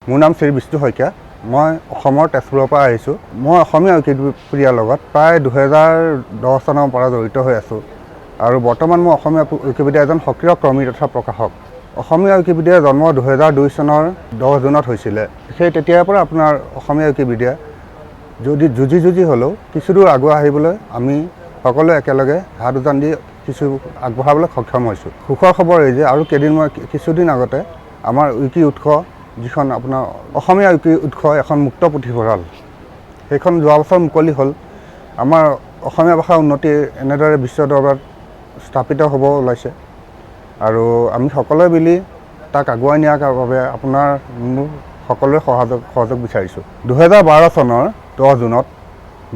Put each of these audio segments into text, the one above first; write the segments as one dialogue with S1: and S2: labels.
S1: মোৰ নাম শ্ৰী বিষ্ণু শইকীয়া। মই অসমৰ তেজপুৰৰ পৰা আহিছোঁ। মই অসমীয়া উইকিপিডিয়াৰ লগত প্ৰায় 2010 চনৰ পৰা জড়িত হৈ আছোঁ আৰু বৰ্তমান মই অসমীয়া উইকিপিডিয়াৰ এজন সক্ৰিয় কৰ্মী তথা প্ৰকাশক। অসমীয়া উইকিপিডিয়াৰ জন্ম 2002 চনৰ 10 জুনত হৈছিলে। সেই তেতিয়াৰ পৰা আপোনাৰ অসমীয়া উইকিপিডিয়া যদি যুঁজি হ'লেও কিছুদূৰ আগুৱাই আহিবলৈ আমি সকলোৱে একেলগে হাত উজান দি কিছু আগবঢ়াবলৈ সক্ষম হৈছোঁ। সুখৰ খবৰ এই যে আৰু কিছুদিন আগতে আমাৰ উইকি উৎস, যিখন আপোনাৰ অসমীয়া উইকি উৎস এখন মুক্ত পুথিভঁৰাল, সেইখন যোৱা বছৰ মুকলি হ'ল। আমাৰ অসমীয়া ভাষাৰ উন্নতি এনেদৰে বিশ্ব দৰবাৰত স্থাপিত হ'ব ওলাইছে আৰু আমি সকলোৱে মিলি তাক আগুৱাই নিয়াৰ বাবে আপোনাৰ মোৰ সকলোৰে সহযোগ বিচাৰিছোঁ। 2012 চনৰ 10 জুনত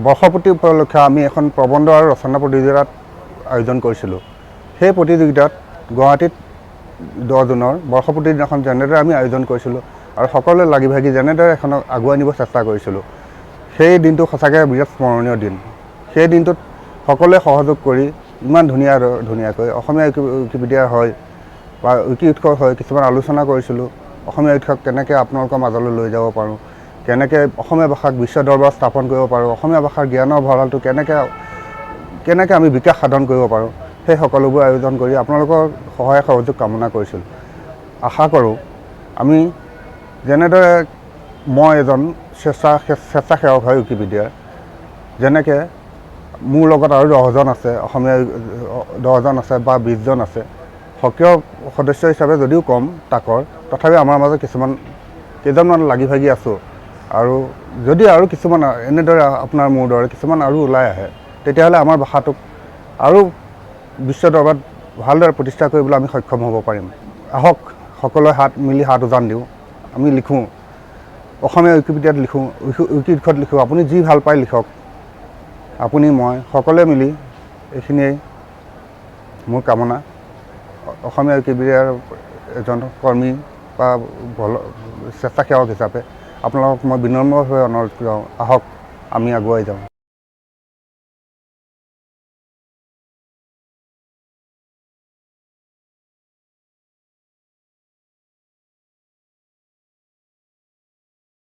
S1: বৰ্ষপূৰ্তি উপলক্ষে আমি এখন প্ৰবন্ধ আৰু ৰচনা প্ৰতিযোগিতাত আয়োজন কৰিছিলোঁ। সেই প্ৰতিযোগিতাত গুৱাহাটীত 10 জুনৰ বৰ্ষপূৰ্তিৰ দিনাখন যেনেদৰে আমি আয়োজন কৰিছিলোঁ আৰু সকলোৱে লাগি ভাগি যেনেদৰে এখনক আগুৱাই নিব চেষ্টা কৰিছিলোঁ, সেই দিনটো সঁচাকৈ বিৰাট স্মৰণীয় দিন। সেই দিনটোত সকলোৱে সহযোগ কৰি ইমান ধুনীয়াকৈ অসমীয়া উইকিপিডিয়া হয় বা উইকি উৎসৰ হয় কিছুমান আলোচনা কৰিছিলোঁ। অসমীয়া উৎসক কেনেকৈ আপোনালোকৰ মাজলৈ লৈ যাব পাৰোঁ, কেনেকৈ অসমীয়া ভাষাক বিশ্ব দৰবাৰত স্থাপন কৰিব পাৰোঁ, অসমীয়া ভাষাৰ জ্ঞানৰ ভঁৰালটো কেনেকৈ আমি বিকাশ সাধন কৰিব পাৰোঁ, সেই সকলোবোৰ আয়োজন কৰি আপোনালোকৰ সহায় সহযোগ কামনা কৰিছিলোঁ। আশা কৰোঁ আমি যেনেদৰে মই এজন স্বেচ্ছাসেৱক হয় উইকিপিডিয়াৰ, যেনেকৈ মোৰ লগত আৰু 10জন আছে, অসমীয়া 10জন আছে বা 20জন আছে, সক্ৰিয় সদস্য হিচাপে যদিও কম তাকৰ, তথাপি আমাৰ মাজত কেইজনমান লাগি ভাগি আছোঁ আৰু যদি আৰু কিছুমান এনেদৰে আপোনাৰ মোৰ দৰে কিছুমান আৰু ওলাই আহে, তেতিয়াহ'লে আমাৰ ভাষাটোক আৰু বিশ্ব দৰবাৰত ভালদৰে প্ৰতিষ্ঠা কৰিবলৈ আমি সক্ষম হ'ব পাৰিম। আহক সকলোৱে হাত উজান দিওঁ, আমি লিখোঁ, অসমীয়া উইকিপিডিয়াত লিখোঁ, উইকি উৎসত লিখোঁ। আপুনি যি ভাল পায় লিখক, আপুনি মই সকলোৱে মিলি, এইখিনিয়েই মোৰ কামনা। অসমীয়া উইকিপিডিয়াৰ এজন কৰ্মী বা স্বেচ্ছাসেৱক হিচাপে আপোনালোকক মই বিনম্ৰভাৱে অনুৰোধ কৰোঁ, আহক আমি আগুৱাই যাওঁ।